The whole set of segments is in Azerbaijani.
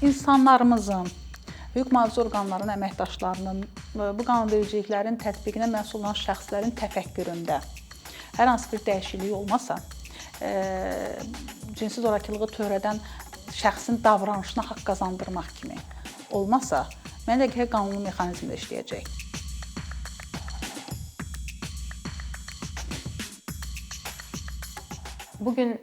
İnsanlarımızın, hüquq mühafizə orqanlarının əməkdaşlarının, bu qanunvericiliklərin tətbiqinə məsul olan şəxslərin təfəkküründə hər hansı bir dəyişiklik olmasa, cinsi zorakılığı törədən şəxsin davranışına haqq qazandırmaq kimi olmasa, mənə elə gəlir qanuni mexanizm də işləyəcək. Bugün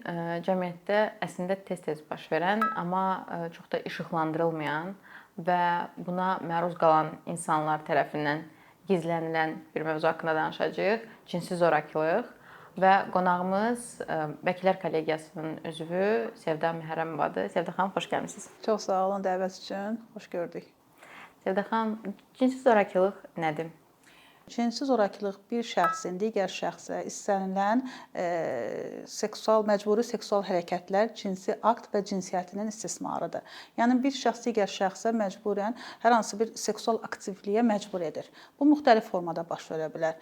cəmiyyətdə əslində tez-tez baş verən, amma çox da işıqlandırılmayan və buna məruz qalan insanlar tərəfindən gizlənilən bir mövzu haqqında danışacağıq. Cinsi zorakılıq və qonağımız Vəkillər Kollegiyasının üzvü Sevda Məhərrəmovadır. Sevda xanım, xoş gəlmisiniz. Çox sağ olun dəvət üçün. Xoş gördük. Sevda xanım, cinsi zorakılıq nədir? Cinsi zorakılıq bir şəxsin digər şəxsə istənilən məcburi seksual hərəkətlər, cinsi akt və cinsiyyətinin istismarıdır. Yəni bir şəxs digər şəxsə məcburən hər hansı bir seksual aktivliyə məcbur edir. Bu müxtəlif formada baş verə bilər.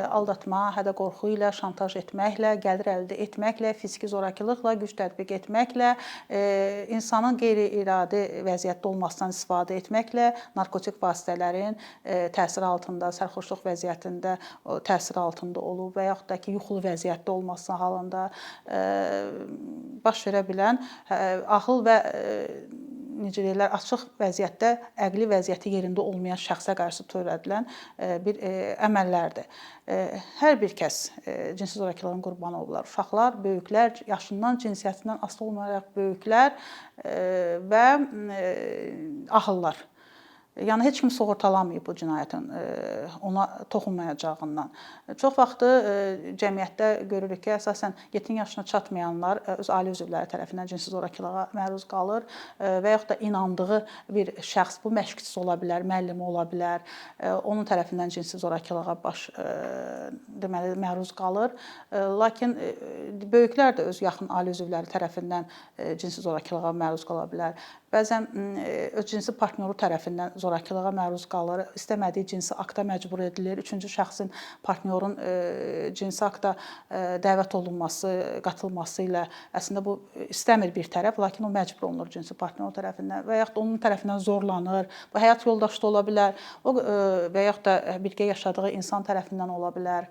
Aldatma, hədə-qorxu ilə, şantaj etməklə, gəlir əldə etməklə, fiziki zorakılıqla, güc tətbiq etməklə, insanın qeyri-iradi vəziyyətdə olmasından istifadə etməklə, narkotik vasitələrin təsiri altında, sərxoşluq vəziyyətində təsir altında olub və yaxud da ki, yuxulu vəziyyətdə olması halında baş verə bilən ağıl və necə deyirlər, açıq vəziyyətdə, əqli vəziyyəti yerində olmayan şəxsə qarşı törədilən bir əməllərdir. Hər bir kəs cinsi zorakılığın qurbanı olurlar. Uşaqlar, böyüklər, yaşından, cinsiyyətindən asılı olmayaraq böyüklər və ağıllar. Yəni heç kim sığortalamayıb bu cinayətin ona toxunmayacağından. Çox vaxtı cəmiyyətdə görürük ki, əsasən yetkin yaşına çatmayanlar öz ailə üzvləri tərəfindən cinsi zorakılığa məruz qalır və yaxud da inandığı bir şəxs, bu məşqçisi ola bilər, müəllimi ola bilər, onun tərəfindən cinsi zorakılığa məruz qalır. Lakin böyüklər də öz yaxın ailə üzvləri tərəfindən cinsi zorakılığa məruz qala bilər. Bəzən öz cinsi partnyoru tərəfindən zorakılığa məruz qalır, istəmədiyi cinsi akta məcbur edilir. Üçüncü şəxsin, partnyorun cinsi akta dəvət olunması, qatılması ilə əslində bu istəmir bir tərəf, lakin o məcbur olunur cinsi partnyor tərəfindən və yaxud da onun tərəfindən zorlanır. Bu həyat yoldaşı da ola bilər və yaxud da birgə yaşadığı insan tərəfindən ola bilər.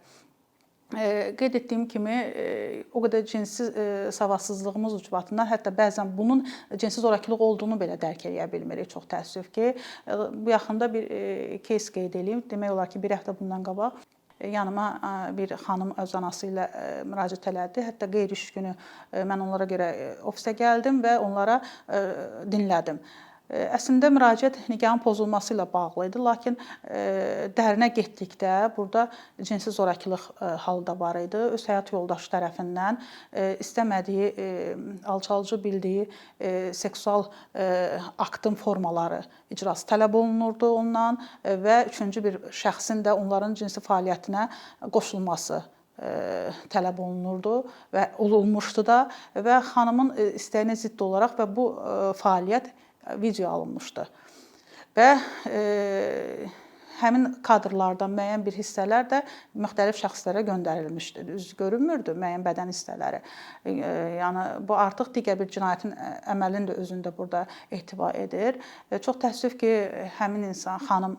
Qeyd etdiyim kimi, o qədər cinsi savadsızlığımız ucbatından hətta bəzən bunun cinsi zorakılıq olduğunu belə dərk edə bilmirik, çox təəssüf ki. Bu yaxında bir кейs qeyd edeyim. Demək olar ki, bir həftə bundan qabaq yanıma bir xanım öz anası ilə müraciət elədi. Hətta qeyri-iş günü mən onlara görə ofisə gəldim və onlara dinlədim. Əslində müraciət nigahın pozulması ilə bağlı idi, lakin dərinə getdikdə burada cinsi zorakılıq halı da var idi. Öz həyat yoldaşı tərəfindən istəmədiyi, alçaldıcı bildiyi seksual aktın formaları icrası tələb olunurdu ondan və üçüncü bir şəxsin də onların cinsi fəaliyyətinə qoşulması tələb olunurdu və olunmuşdu da və xanımın istəyinə zidd olaraq və bu fəaliyyət video alınmışdı və həmin kadrlardan müəyyən bir hissələr də müxtəlif şəxslərə göndərilmişdi. Üz görünmürdü müəyyən bədən hissələri. Yəni bu artıq digər bir cinayətin əməlini də özündə burada ehtiva edir. Çox təəssüf ki, həmin insan, xanım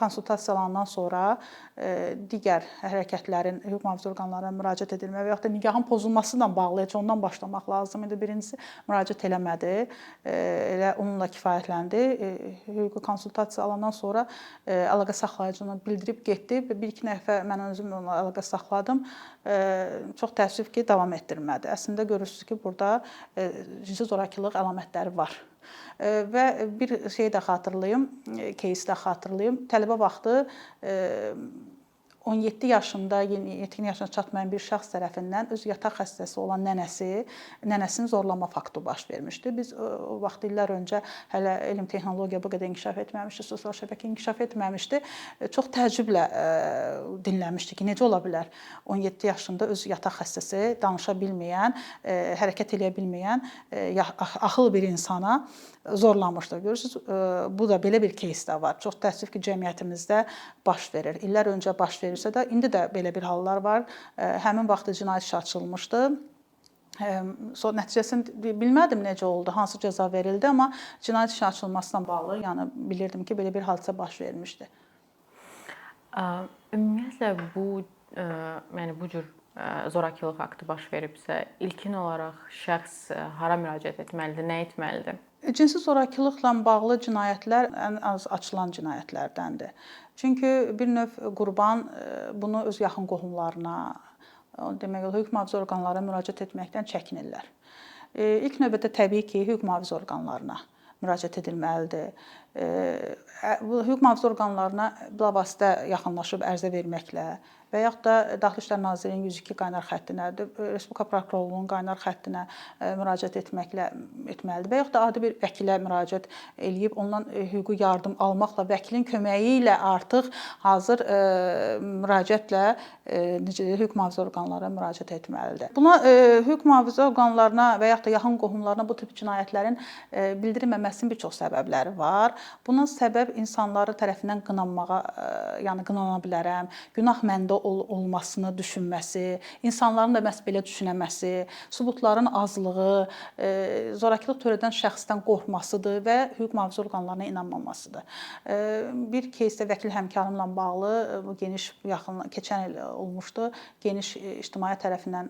konsultasiyalarından sonra digər hərəkətlərin hüquq mühafizə orqanlarına müraciət edilmə və yaxud da nigahın pozulması ilə bağlı heç ondan başlamaq lazım idi. Birincisi müraciət eləmədi, elə onunla kifayətləndi. Hüquqi konsultasiya alandan sonra əlaqə saxlayıcını bildirib getdi. Bir-iki nəfər mən özüm onunla əlaqə saxladım. Çox təəssüf ki, davam etdirmədi. Əslində görürsünüz ki, burada cinsi zorakılıq əlamətləri var. Və bir şey də xatırlayım, кейsi də xatırlayım. Tələbə vaxtı 17 yaşında, yetkin yaşına çatmayan bir şəxs tərəfindən öz yataq xəstəsi olan nənəsinin zorlama faktı baş vermişdi. Biz o vaxt illər öncə hələ elm texnologiya bu qədər inkişaf etməmişdi, sosial şəbəkə inkişaf etməmişdi. Çox təəccüblə dinləmişdik ki, necə ola bilər 17 yaşında öz yataq xəstəsi, danışa bilməyən, hərəkət edə bilməyən axıl bir insana zorlamışdır. Görürsünüz, bu da belə bir кейs də var. Çox təəssüf ki, cəmiyyətimizdə baş verir. İllər öncə baş verirsə də, indi də belə bir hallar var. Həmin vaxtı cinayət işi açılmışdı. Sonra nəticəsini bilmədim necə oldu, hansı cəza verildi, amma cinayət işi açılmasına bağlı, yəni bilirdim ki, belə bir hadisə baş vermişdi. Ümumiyyətlə yəni bu cür zorakılıq aktı baş veribsə, ilkin olaraq şəxs hara müraciət etməlidir, nə etməlidir? Cinsi zorakılıqla bağlı cinayətlər ən az açılan cinayətlərdəndir. Çünki bir növ qurban bunu öz yaxın qohumlarına, demək olar hüquq mühafizə orqanlarına müraciət etməkdən çəkinirlər. İlk növbədə təbii ki, hüquq mühafizə orqanlarına müraciət edilməlidir. Bu hüquq mühafizə orqanlarına bilavasitə yaxınlaşıb ərizə verməklə və yaxud da Daxili İşlər Nazirliyinin 102 qaynar xəttinə, Respublika prokurorluğunun qaynar xəttinə müraciət etməlidir və yaxud da adi bir vəkilə müraciət eləyib ondan hüquqi yardım almaqla, vəkilin köməyi ilə artıq hazır müraciətlə hüquq mühafizə orqanlarına müraciət etməlidir. Buna hüquq mühafizə orqanlarına və yaxud da yaxın qohumlarına bu tip cinayətlərin bildirilməməsinin bir çox səbəbləri var. Buna səbəb insanları tərəfindən qınanmağa, yəni qınana bilərəm, günah məndə olmasını düşünməsi, insanların da məhz belə düşünməsi, sübutların azlığı, zorakılıq törədən şəxsdən qorxmasıdır və hüquq mühafizə orqanlarına inanmamasıdır. Bir keysdə vəkil həmkarımla bağlı bu geniş keçən il olmuşdu. Geniş ictimaiyyət tərəfindən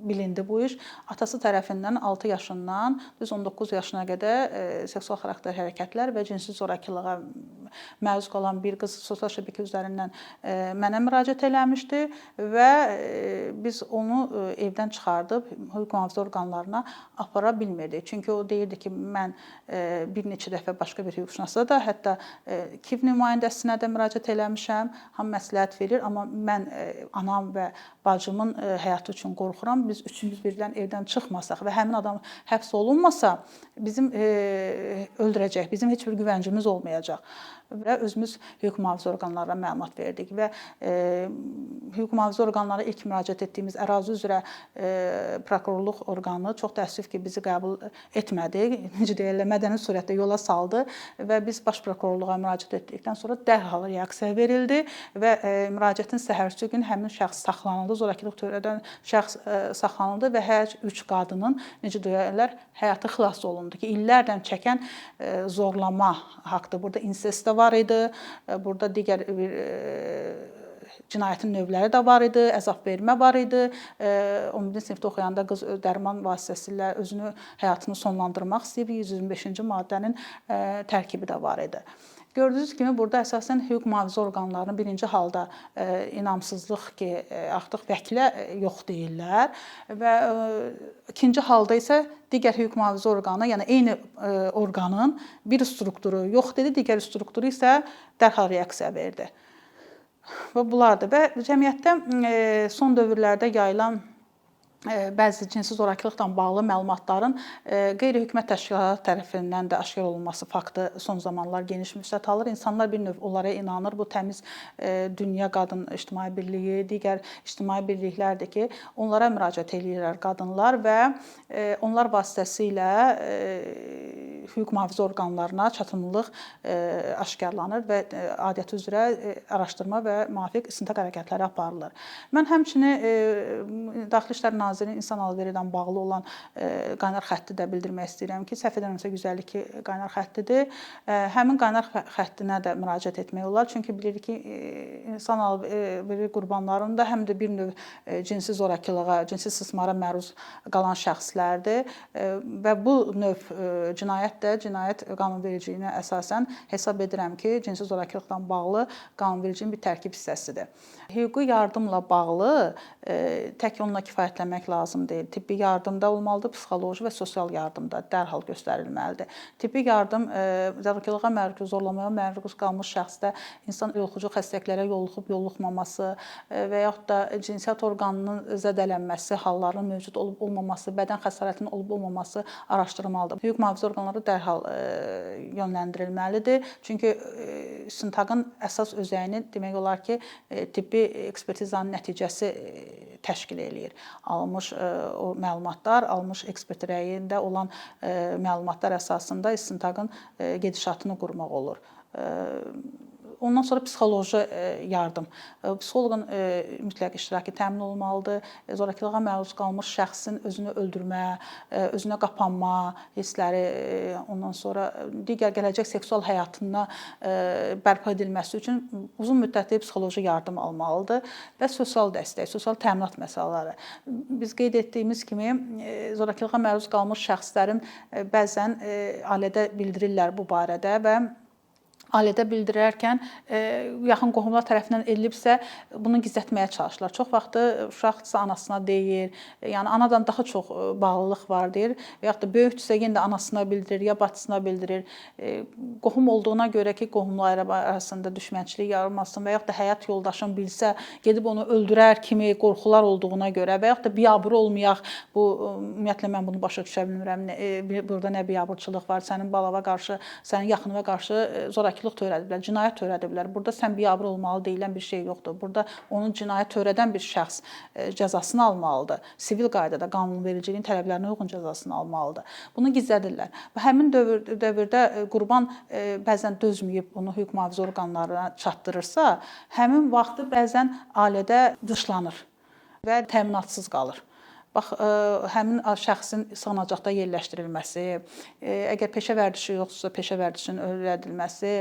bilindi bu iş. Atası tərəfindən 6 yaşından düz 19 yaşına qədər seksual xarakter hərəkətlər və cinsi zorakılığa məruz qalan bir qız sosial şəbəkə üzərindən mənə müraciət eləmişdi və biz onu evdən çıxardıb hüquq mühafizə orqanlarına apara bilmirdik. Çünki o deyirdi ki, mən bir neçə dəfə başqa bir hüquqşünasa da, hətta KİV nümayəndəsinə də müraciət eləmişəm, hamı məsləhət verir, amma mən anam və bacımın həyatı üçün qorxuram. Biz üçümüz birdən evdən çıxmasaq və həmin adam həbs olunmasa, bizim öldürəcək, bizim heç bir güvəncimiz olmayacaq. Və özümüz hüquq mühafizə orqanlarına məlumat verdik və hüquq mühafizə orqanlarına ilk müraciət etdiyimiz ərazi üzrə prokurorluq orqanı çox təəssüf ki, bizi qəbul etmədi. Necə deyirlər, mədəni surətdə yola saldı və biz baş prokurorluğa müraciət etdikdən sonra dərhal reaksiya verildi və müraciətin səhərsi gün həmin şəxs saxlanıldı, zorakılıq törədən şəxs saxlanıldı və hər 3 qadının, necə deyirlər, həyatı xilas olundu ki, illərdən çəkən zorlama haqqında burada insest də var idi, burada digər bir cinayətin növləri də var idi, əzab vermə var idi. 11-ci sinifdə oxuyanda qız dərman vasitəsilə özünü, həyatını sonlandırmaq istəyib, 125-ci maddənin tərkibi də var idi. Gördüyünüz kimi burada əsasən hüquq mühafizə orqanlarının birinci halda inamsızlıq ki, artıq vəkilə yox deyirlər və ikinci halda isə digər hüquq mühafizə orqanı, yəni eyni orqanın bir strukturu yox dedi, digər strukturu isə dərhal reaksiya verdi. Və bunlardır və cəmiyyətdə son dövrlərdə yayılan bəzi cinsi zorakılıqla bağlı məlumatların qeyri-hökumət təşkilatları tərəfindən də aşkar olunması faktı son zamanlar geniş müstət alır. İnsanlar bir növ onlara inanır. Bu təmiz dünya qadın ictimai birliyi, digər ictimai birliklərdir ki, onlara müraciət edirlər qadınlar və onlar vasitəsilə hüquq mühafizə orqanlarına çatımlılıq aşkarlanır və adiyyəti üzrə araşdırma və müvafiq istintaq hərəkətləri aparılır. Mən həmçinin Daxili İşlər Nazirliyinin insan alveri ilə bağlı olan qaynar xətti də bildirmək istəyirəm ki, səhv etmirəmsə 152 qaynar xəttidir. Həmin qaynar xəttinə də müraciət etmək olar. Çünki bilirik ki, insan alveri qurbanlarında həm də bir növ cinsi zorakılığa, cinsi istismara məruz qalan şəxslərdir və bu növ cinayət də cinayət qanunvericiliyinə əsasən hesab edirəm ki, cinsi zorakılıqla bağlı qanunvericiliyin bir tərkib hissəsidir. Hüquqi yardımla bağlı tək onunla kifayətlənmək lazım deyil. Tibbi yardım da olmalıdır, psixoloji və sosial yardım da dərhal göstərilməlidir. Tibbi yardım zorakılığa məruz, zorlamaya məruz qalmış şəxsdə insan yoluxucu xəstəliklərə yoluxmaması və yaxud da cinsiyyət orqanının zədələnməsi, hallarının mövcud olub-olmaması, bədən xəsarətinin olub-olmaması araşdırılmalıdır. Hüquq mühafizə orqanları dərhal yönləndirilməlidir. Çünki istintaqın əsas özəyini demək olar ki, tibbi ekspertizanın nəticəsi təşkil eləyir. Almış o məlumatlar, almış ekspert rəyində olan məlumatlar əsasında istintaqın gedişatını qurmaq olur. Ondan sonra psixoloji yardım. Psixoloqun mütləq iştirakı təmin olunmalıdır. Zorakılığa məruz qalmış şəxsin özünü öldürmə, özünə qapanma hissləri, ondan sonra digər gələcək seksual həyatına bərpa edilməsi üçün uzun müddətli psixoloji yardım almalıdır və sosial dəstək, sosial təminat məsələləri. Biz qeyd etdiyimiz kimi zorakılığa məruz qalmış şəxslərin bəzən ailədə bildirirlər bu barədə və ailədə bildirərkən yaxın qohumlar tərəfindən edilibsə, bunu gizlətməyə çalışırlar. Çox vaxtı uşaqsa anasına deyir, yəni anadan daha çox bağlılıq var deyir və yaxud da böyükdürsə yenə də anasına bildirir, ya bacısına bildirir. Qohum olduğuna görə ki, qohumlar arasında düşmənçilik yaranmasın və yaxud da həyat yoldaşın bilsə, gedib onu öldürər kimi qorxular olduğuna görə və yaxud da biabır olmayaq, bu ümumiyyətlə mən bunu başa düşə bilmirəm. Burada nə biabırçılıq var, sənin balava qarşı, sənin yaxınına qarşı zorakılıq törədiblər, cinayət törədiblər. Burada sən biabır olmalı deyilən bir şey yoxdur. Burada onun cinayət törədən bir şəxs cəzasını almalıdır. Sivil qaydada qanunvericiliyin tələblərinə uyğun cəzasını almalıdır. Bunu gizlədirlər. Və həmin dövrdə qurban bəzən dözməyib bunu hüquq mühafizə orqanlarına çatdırırsa, həmin vaxtı bəzən ailədə dışlanır və təminatsız qalır. Bax, həmin şəxsin sığınacaqda yerləşdirilməsi, əgər peşə vərdişi yoxdursa, peşə vərdişinin öyrədilməsi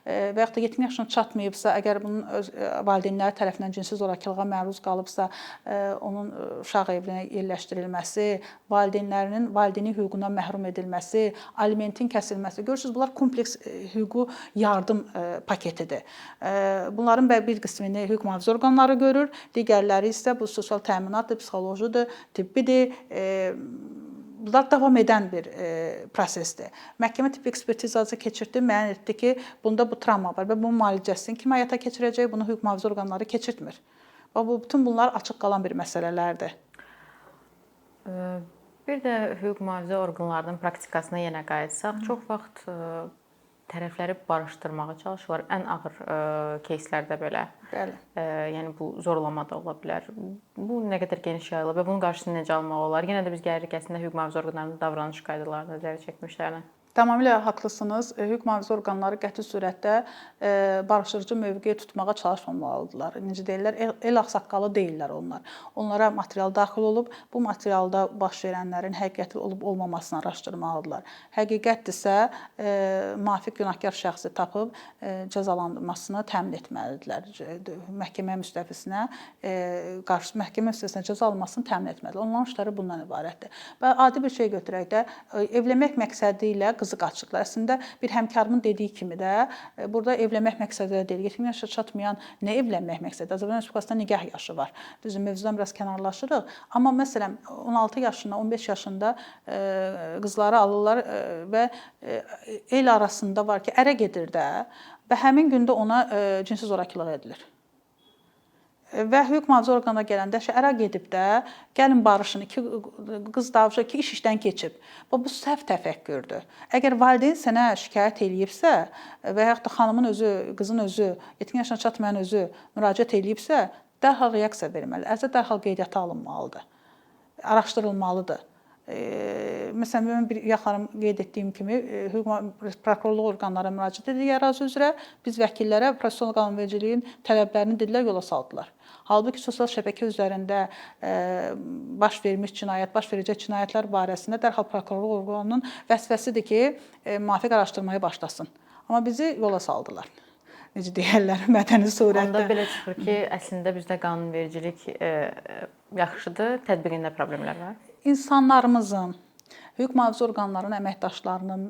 və yaxud da 70 yaşına çatmayıbsa, əgər bunun valideynləri tərəfindən cinsi zorakılığa məruz qalıbsa, onun uşaq evinə yerləşdirilməsi, valideynlərinin valideyni hüququndan məhrum edilməsi, alimentin kəsilməsi. Görürsünüz, bunlar kompleks hüquqi yardım paketidir. Bunların bir qismini hüquq mühafizə orqanları görür, digərləri isə bu sosial təminatdır, psixolojidir, tibbidir. Bunlar davam edən bir prosesdir. Məhkəmə tibbi ekspertizası keçirdi, müəyyən etdi ki, bunda bu travma var və bunun müalicəsini kim həyata keçirəcək, bunu hüquq mühafizə orqanları keçirtmir. Bütün bunlar açıq qalan bir məsələlərdir. Bir də hüquq mühafizə orqanlarının praktikasına yenə qayıtsaq, çox vaxt tərəfləri barışdırmağa çalışırlar. Ən ağır кейslərdə belə. Bəli. Yəni bu zorlama da ola bilər. Bu nə qədər geniş yayılıb və bunun qarşısını necə almaq olar? Yenə də biz gəlirik əslində hüquq mühafizə orqanlarının davranış qaydalarına nəzərə çəkmişlərlə. Tamamilə haqlısınız. Hüquq mühafizə orqanları qəti surətdə barışdırıcı mövqe tutmağa çalışmamalıdırlar. Necə deyirlər, el ağsaqqalı deyillər onlar. Onlara material daxil olub, bu materialda baş verənlərin həqiqətli olub-olmamasını araşdırmalıdırlar. Həqiqətdirsə, müvafiq günahkar şəxsi tapıb cəzalandırmasını təmin etməlidirlər. Məhkəmə müstəvisinə cəza alınmasını təmin etməlidirlər. Onların işləri bundan ibarətdir. Və adi bir şey götürək də, evlənmək məqsədi ilə qızı qaçırdılar. Əslində bir həmkarımın dediyi kimi də burada evlənmək məqsədi deyil. 70 yaşa çatmayan nə evlənmək məqsədi? Azərbaycan Respublikasında nikah yaşı var. Düzdür, mövzudan biraz kənarlaşırıq. Amma məsələn 16 yaşında, 15 yaşında qızları alırlar və el arasında var ki, ərə gedir də və həmin gündə ona cinsi zorakılıq edilir. Və hüquq mühafizə orqanına gələndə ərə gedib də, gəlin barışın, qız davranışa ki, iş işdən keçib. Bu səhv təfəkkürdür. Əgər valideyn sənə şikayət eləyibsə və yaxud da xanımın özü, qızın özü, 70 yaşına çatmayan özü müraciət eləyibsə, dərhal reaksiya verməlidir. Ərizə dərhal qeydiyyata alınmalıdır, araşdırılmalıdır. Məsələn, mən bir yaxınım qeyd etdiyim kimi, prokurorluq orqanlara müraciət edir ərazi üzrə, biz vəkillərə prosessual qanunvericiliyin tələblərini dedilər, yola saldılar. Halbuki sosial şəbəkə üzərində baş vermiş cinayət, baş verəcək cinayətlər barəsində dərhal prokurorluq orqanının vəzifəsidir ki, müvafiq araşdırmaya başlasın. Amma bizi yola saldılar. Necə deyirlər, mədəni surətdə. Onda belə çıxır ki, əslində bizdə qanunvericilik yaxşıdır, tətbiqində problemlər var. İnsanlarımızın, hüquq mühafizə orqanlarının əməkdaşlarının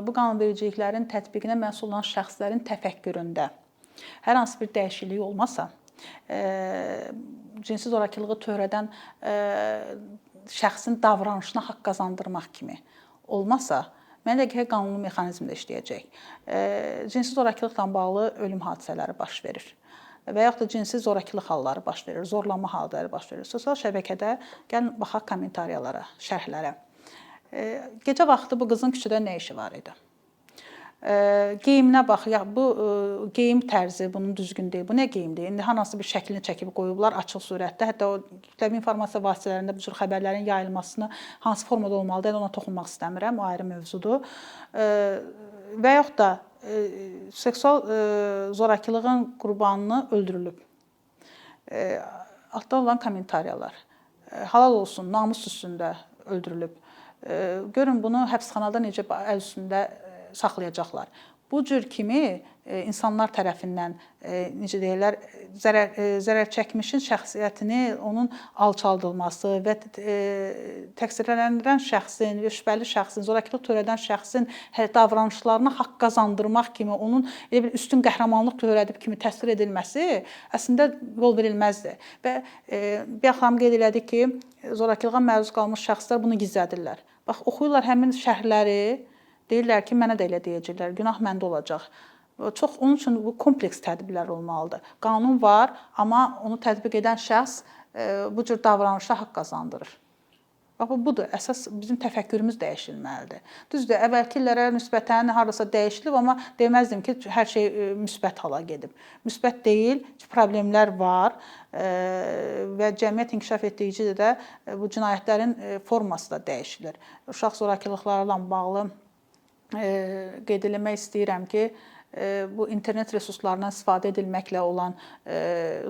bu qanunvericiliklərin tətbiqinə məsul olan şəxslərin təfəkküründə hər hansı bir dəyişiklik olmasa, cinsi zorakılığı törədən şəxsin davranışına haqq qazandırmaq kimi olmasa, mənə elə gəlir qanuni mexanizmdə işləyəcək. Cinsi zorakılıqla bağlı ölüm hadisələri baş verir və yaxud da cinsi zorakılıq halları baş verir, zorlanma halları baş verir. Sosial şəbəkədə gəlin baxaq kommentariyalara, şərhlərə. Gecə vaxtı bu qızın küçədə nə işi var idi? Geyiminə bax, ya bu geyim tərzi bunun düzgün deyil. Bu nə geyimdir? İndi hansı bir şəklini çəkib qoyublar açıq surətdə. Hətta o kütləvi informasiya vasitələrində bu cür xəbərlərin yayılmasını hansı formada olmalıdır, ona toxunmaq istəmirəm, o ayrı mövzudur. Və yaxud da seksual zorakılığın qurbanını öldürülüb. Altda olan kommentariyalar. Halal olsun, namus üstündə öldürülüb. Görün bunu həbsxanada necə əl üstündə saxlayacaqlar. Bu cür kimi insanlar tərəfindən necə deyirlər, zərər çəkmişin şəxsiyyətini, onun alçaldılması və təqsirləndirilən şəxsin, şübhəli şəxsin, zorakılıq törədən şəxsin davranışlarına haqq qazandırmaq kimi, onun elə bir üstün qəhrəmanlıq törədib kimi təsvir edilməsi əslində yol verilməzdir. Və Biyəx xanım qeyd elədi ki, zorakılığa məruz qalmış şəxslər bunu gizlədirlər. Bax, oxuyurlar həmin şərhləri, deyirlər ki, mənə də elə deyəcəklər, günah məndə olacaq. Onun üçün bu kompleks tədbirlər olmalıdır. Qanun var, amma onu tətbiq edən şəxs bu cür davranışa haqq qazandırır. Bax, budur. Əsas bizim təfəkkürümüz dəyişilməlidir. Düzdür, əvvəlki illərə nisbətən hardasa dəyişilib, amma deməzdim ki, hər şey müsbət hala gedib. Müsbət deyil, problemlər var və cəmiyyət inkişaf etdikcə də bu cinayətlərin forması da dəyişilir. Uşaq zorakılıqlarla bağlı qeyd eləmək istəyirəm ki, bu internet resurslarından istifadə edilməklə olan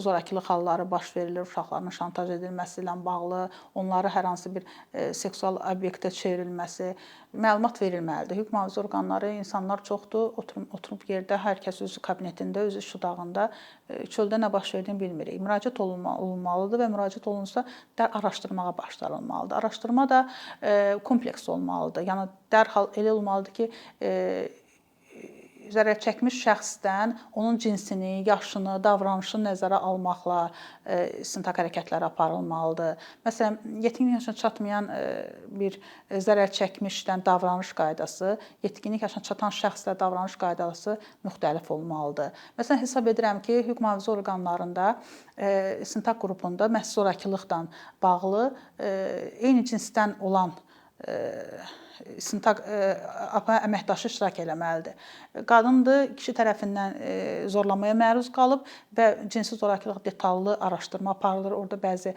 zorakılıq halları baş verilir, uşaqların şantaj edilməsi ilə bağlı, onları hər hansı bir seksual obyektə çevrilməsi, məlumat verilməlidir. Hüquq mühafizə orqanları, insanlar çoxdur, oturub yerdə, hər kəs öz kabinetində, öz iş otağında çöldə nə baş verdiyini bilmirik. Müraciət olunmalıdır və müraciət olunsa araşdırmağa başlanılmalıdır. Araşdırma da kompleks olmalıdır. Yəni dərhal elə olmalıdır ki, zərər çəkmiş şəxsdən onun cinsini, yaşını, davranışını nəzərə almaqla istintaq hərəkətləri aparılmalıdır. Məsələn, yetkinlik yaşına çatmayan bir zərər çəkmişdən davranış qaydası, yetkinlik yaşına çatan şəxslə davranış qaydası müxtəlif olmalıdır. Məsələn, hesab edirəm ki, hüquq mühafizə orqanlarında istintaq qrupunda məhz zorakılıqla bağlı eyni cinsdən olan istintaq əməkdaşı iştirak eləməlidir. Qadındır, kişi tərəfindən zorlamaya məruz qalıb və cinsi zorakılıq detallı araşdırma aparılır. Orada bəzi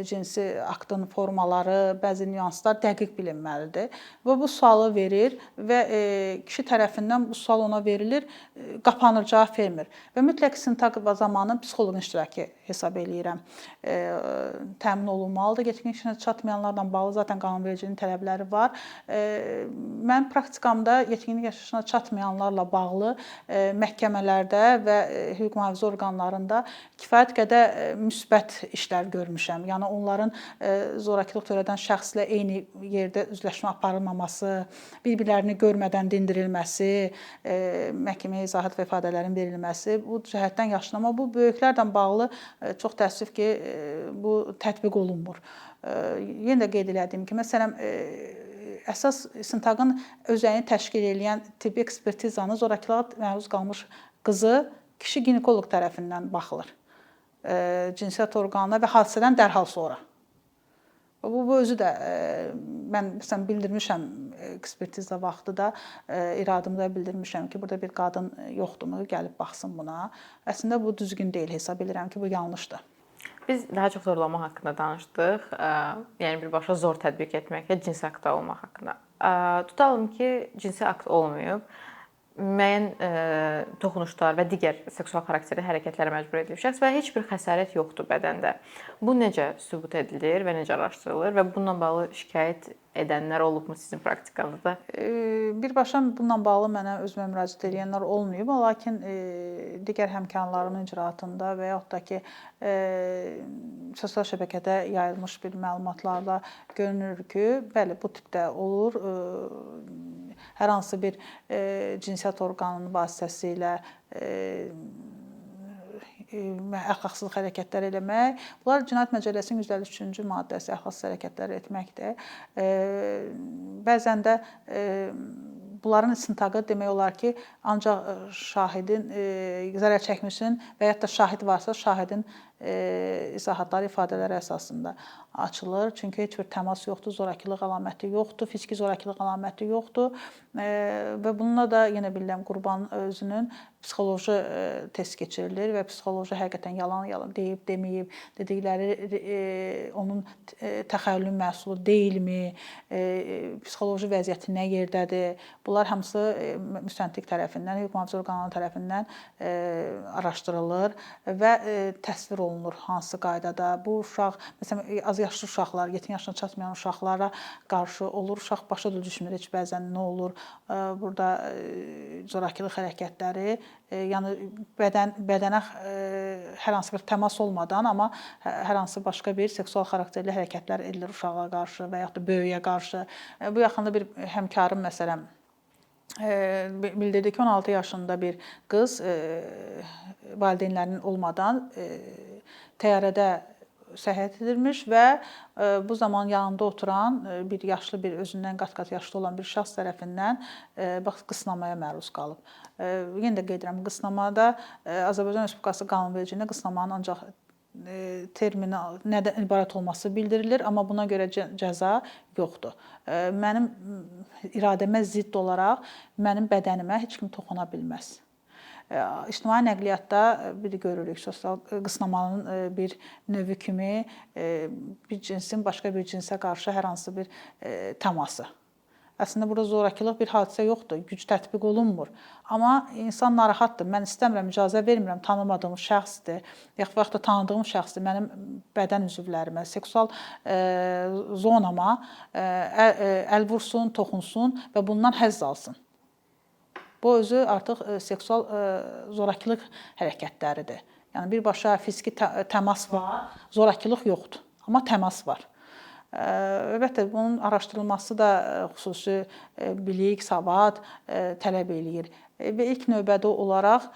cinsi aktın formaları, bəzi nüanslar dəqiq bilinməlidir. Və bu sualı verir və kişi tərəfindən bu sual ona verilir, qapanır, cavab vermir. Və mütləq istintaq zamanı psixoloqun iştirakı hesab eləyirəm, təmin olunmalıdır. Yetkinlik yaşına çatmayanlarla bağlı zaten qanunvericiliyin tələbləri var. Mən praktikamda yetkinlik yaşına çatmayanlarla bağlı məhkəmələrdə və hüquq mühafizə orqanlarında kifayət qədər müsbət işlər görmüşəm. Yəni onların zorakılıq törədən şəxslə eyni yerdə üzləşmə aparılmaması, bir-birlərini görmədən dindirilməsi, məhkəməyə izahat və ifadələrin verilməsi bu cəhətdən yaşlı. Amma bu böyüklərlə bağlı çox təəssüf ki, bu tətbiq olunmur. Yenə də qeyd elədiyim ki, məsələn, əsas istintaqın özəyini təşkil edən tibbi ekspertizanı zorakılığa məruz qalmış qızı kişi ginekoloq tərəfindən baxılır. Cinsiyyət orqanına və hadisədən dərhal sonra. Bu özü də mən məsələn bildirmişəm ekspertiza vaxtı da iradımda bildirmişəm ki, burada bir qadın yoxdurmu, gəlib baxsın buna. Əslində bu düzgün deyil, hesab edirəm ki, bu yanlışdır. Biz daha çox zorlama haqqında danışdıq. Yəni birbaşa zor tətbiq etmək və cinsi aktda olmaq haqqında. Tutalım ki, cinsi akt olmayıb, müəyyən toxunuşlar və digər seksual xarakterli hərəkətlərə məcbur edilib şəxs və heç bir xəsarət yoxdur bədəndə. Bu necə sübut edilir və necə araşdırılır və bununla bağlı şikayət edənlər olubmu sizin praktikanızda? Birbaşa bununla bağlı mənə özümə müraciət edənlər olmayıb, lakin digər həmkarlarımın icraatında və yaxud da ki, sosial şəbəkədə yayılmış bir məlumatlarla görünür ki, bəli, bu tipdə olur. Hər hansı bir cinsiyyət orqanının vasitəsilə əxlaqsız hərəkətlər eləmək. Bunlar Cinayət Məcəlləsinin 153-cü maddəsi əxlaqsız hərəkətlər etməkdir. Bəzən də bunların istintaqı demək olar ki, ancaq şahidin zərər çəkmişin və ya da şahid varsa şahidin izahatlar, ifadələr əsasında açılır. Çünki heç bir təmas yoxdur, zorakılıq əlaməti yoxdur, fiziki zorakılıq əlaməti yoxdur və bununla da yenə bilirəm qurban özünün psixoloji test keçirilir və psixoloji həqiqətən yalan deyib, deməyib, dedikləri onun təxəyyülün məhsulu deyilmi, psixoloji vəziyyəti nə yerdədir? Bunlar hamısı müstəntiq tərəfindən, hüquq mühafizə orqanları tərəfindən araşdırılır və təsvir olunur hansı qaydada. Bu uşaq, məsələn, azyaşlı uşaqlar, 7 yaşına çatmayan uşaqlara qarşı olur. Uşaq başa düşmür heç bəzən nə olur. Burada zorakılıq hərəkətləri, yəni bədənə hər hansı bir təmas olmadan, amma hər hansı başqa bir seksual xarakterli hərəkətlər edilir uşağa qarşı və yaxud da böyüyə qarşı. Bu yaxında bir həmkarım məsələn bildirdi ki, 16 yaşında bir qız valideynlərinin olmadan təyyarədə səyahət edilmiş və bu zaman yanında oturan bir yaşlı, bir özündən qat-qat yaşlı olan bir şəxs tərəfindən qısnamaya məruz qalıb. Yenə də qeyd edirəm, qısnamada Azərbaycan Respublikası qanunvericiliyində qısnamanın ancaq termini nədən ibarət olması bildirilir, amma buna görə cəza yoxdur. Mənim iradəmə zidd olaraq mənim bədənimə heç kim toxuna bilməz. İctimai nəqliyyatda bir görürük, sosial qısnamanın bir növü kimi bir cinsin başqa bir cinsə qarşı hər hansı bir təması. Əslində burada zorakılıq bir hadisə yoxdur, güc tətbiq olunmur. Amma insan narahatdır, mən istəmirəm, icazə vermirəm, tanımadığım şəxsdir, yaxud da tanıdığım şəxsdir, mənim bədən üzvlərimə, seksual zonama əl vursun, toxunsun və bundan həzz alsın. Bu özü artıq seksual zorakılıq hərəkətləridir. Yəni birbaşa fiziki təmas var, zorakılıq yoxdur, amma təmas var. Əlbəttə, bunun araşdırılması da xüsusi bilik, savad tələb eləyir. Və ilk növbədə olaraq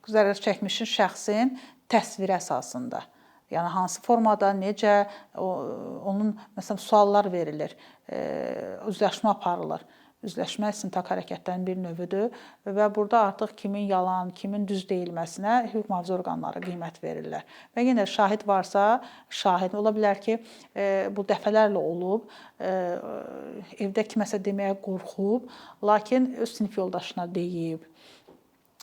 zərər çəkmişin şəxsin təsviri əsasında. Yəni hansı formada, necə, onun məsələn suallar verilir, üzləşmə aparılır. Üzləşmə istintaq hərəkətlərinin bir növüdür və burada artıq kimin yalan, kimin düz deyilməsinə hüquq mühafizə orqanları qiymət verirlər. Və yenə şahid varsa, şahid ola bilər ki, bu dəfələrlə olub, evdə kiməsə deməyə qorxub, lakin öz sinif yoldaşına deyib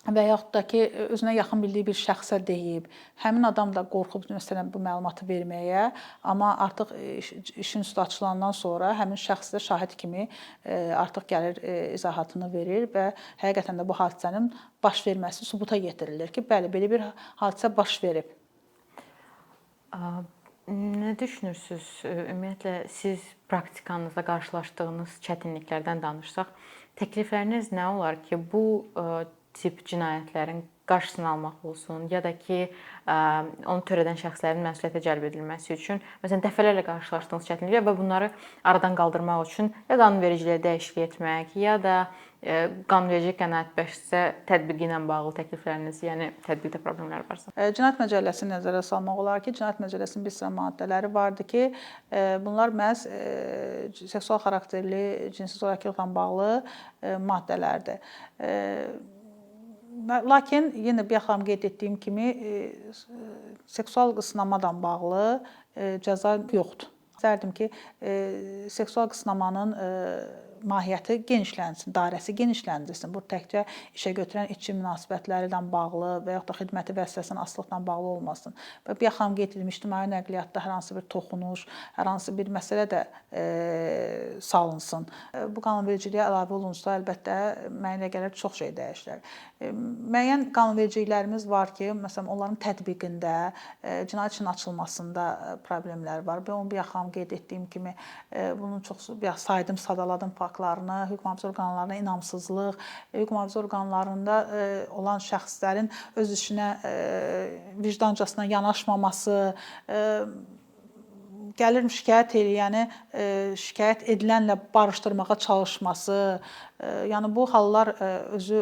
və yaxud da ki, özünə yaxın bildiyi bir şəxsə deyib. Həmin adam da qorxub məsələn bu məlumatı verməyə, amma artıq işin üstü açılandan sonra həmin şəxs də şahid kimi artıq gəlir izahatını verir və həqiqətən də bu hadisənin baş verməsi sübuta yetirilir ki, bəli, belə bir hadisə baş verib. Nə düşünürsüz? Ümumiyyətlə siz praktikanızda qarşılaşdığınız çətinliklərdən danışsaq, təklifləriniz nə olar ki, bu tip cinayətlərin qarşısını almaq olsun, ya da ki, onu törədən şəxslərin məsuliyyətə cəlb edilməsi üçün, məsələn, dəfələrlə qarşılaşdığınız çətinliklər və bunları aradan qaldırmaq üçün ya qanunvericiliyə dəyişiklik etmək, ya da qanunvericilik qənaətbəxşsə tətbiqi ilə bağlı təklifləriniz, yəni tətbiqdə problemlər varsa. Cinayət Məcəlləsini nəzərə salmaq olar ki, Cinayət Məcəlləsinin bir sıra maddələri vardır ki, bunlar məhz seksual xarakterli cinsi zorakılıqla bağlı maddələrdir. Lakin yenə bayaq qeyd etdiyim kimi seksual qısnamadan bağlı cəza yoxdur. İstərdim ki, seksual qısnamanın mahiyyəti genişlənsin, dairəsi genişləndirilsin. Bu təkcə işə götürən işçi münasibətləri ilə bağlı və yaxud da xidməti vəzifəsinin asılıqla bağlı olmasın. Və bayaq qeyd edilmiş ictimai nəqliyyatda hər hansı bir toxunuş, hər hansı bir məsələ də salınsın. Bu qanunvericiliyə əlavə olunsa, əlbəttə mənə elə gəlir çox şey dəyişər. Müəyyən qanunvericiliklərimiz var ki, məsələn, onların tətbiqində, cinayət işinin açılmasında problemlər var. Və onu bayaq qeyd etdiyim kimi, bunun çox saydım, sadaladım faktlarını, hüquq mühafizə orqanlarına inamsızlıq, hüquq mühafizə orqanlarında olan şəxslərin öz işinə vicdancasına yanaşmaması, gəlir şikayət eləyəni şikayət edilənlə barışdırmağa çalışması, yəni bu hallar özü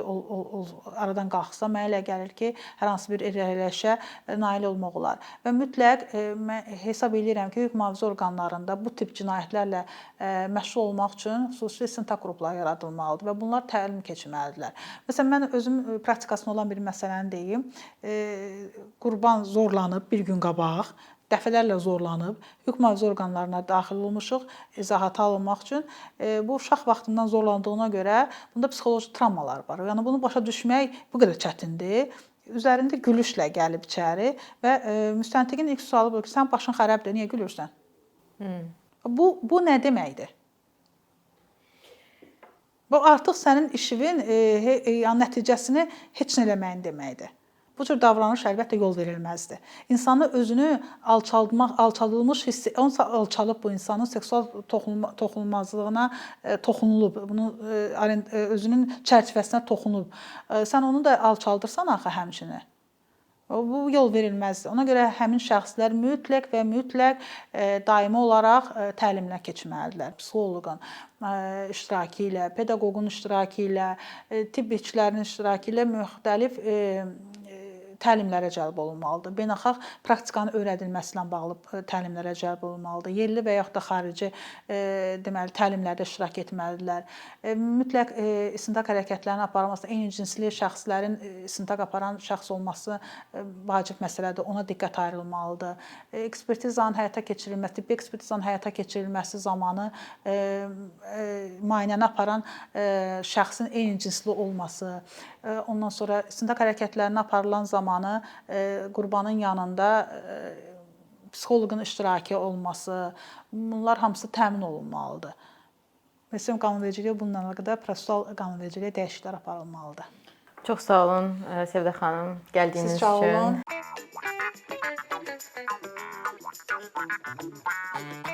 aradan qalxsa mənə elə gəlir ki, hər hansı bir irəliləyişə nail olmaq olar. Və mütləq mən hesab edirəm ki, hüquq mühafizə orqanlarında bu tip cinayətlərlə məşğul olmaq üçün xüsusi istintaq qrupları yaradılmalıdır və bunlar təlim keçməlidirlər. Məsələn, mən özüm praktikasında olan bir məsələni deyim. Qurban zorlanıb bir gün qabaq, dəfələrlə zorlanıb, hüquq mühafizə orqanlarına daxil olmuşuq izahata alınmaq üçün. Bu uşaq vaxtından zorlandığına görə bunda psixoloji travmalar var. Yəni bunu başa düşmək bu qədər çətindir. Üzərində gülüşlə gəlib içəri və müstəntiqin ilk sualı budur ki, sən başın xarabdır, niyə gülürsən? Bu nə deməkdir? Bu artıq sənin işinin nəticəsini heç nə eləməyin deməkdir. Bu cür davranış əlbəttə yol verilməzdir. İnsanı özünü alçaldılmış hiss, onsa alçalıb bu insanın seksual toxunulmazlığına toxunulub, bunun özünün çərçivəsinə toxunub. Sən onu da alçaldırsan axı həmçinin. Bu yol verilməzdir. Ona görə həmin şəxslər mütləq və mütləq daimi olaraq təlimlə keçməlidirlər. Psixoloqun iştirakı ilə, pedaqoqun iştirakı ilə, tibb işçilərinin iştirakı ilə müxtəlif təlimlərə cəlb olunmalıdır. Beynəlxalq praktikanın öyrədilməsi ilə bağlı təlimlərə cəlb olunmalıdır. Yerli və yaxud da xarici deməli təlimlərdə iştirak etməlidirlər. Mütləq istintaq hərəkətlərinin aparılması, eyni cinsli şəxslərin istintaq aparan şəxs olması vacib məsələdir. Ona diqqət ayrılmalıdır. Ekspertizanın həyata keçirilməsi, tibbi ekspertizanın həyata keçirilməsi zamanı müayinəni aparan şəxsin eyni cinsli olması, ondan sonra istintaq hərəkətlərinin aparılan zamanı qurbanın yanında psixoloqun iştirakı olması, bunlar hamısı təmin olunmalıdır. Məsələn, qanunvericiliyə bununla əlaqədar prosessual qanunvericiliyə dəyişikliklər aparılmalıdır. Çox sağ olun Sevdə xanım, gəldiyiniz Siz sağ olun. üçün.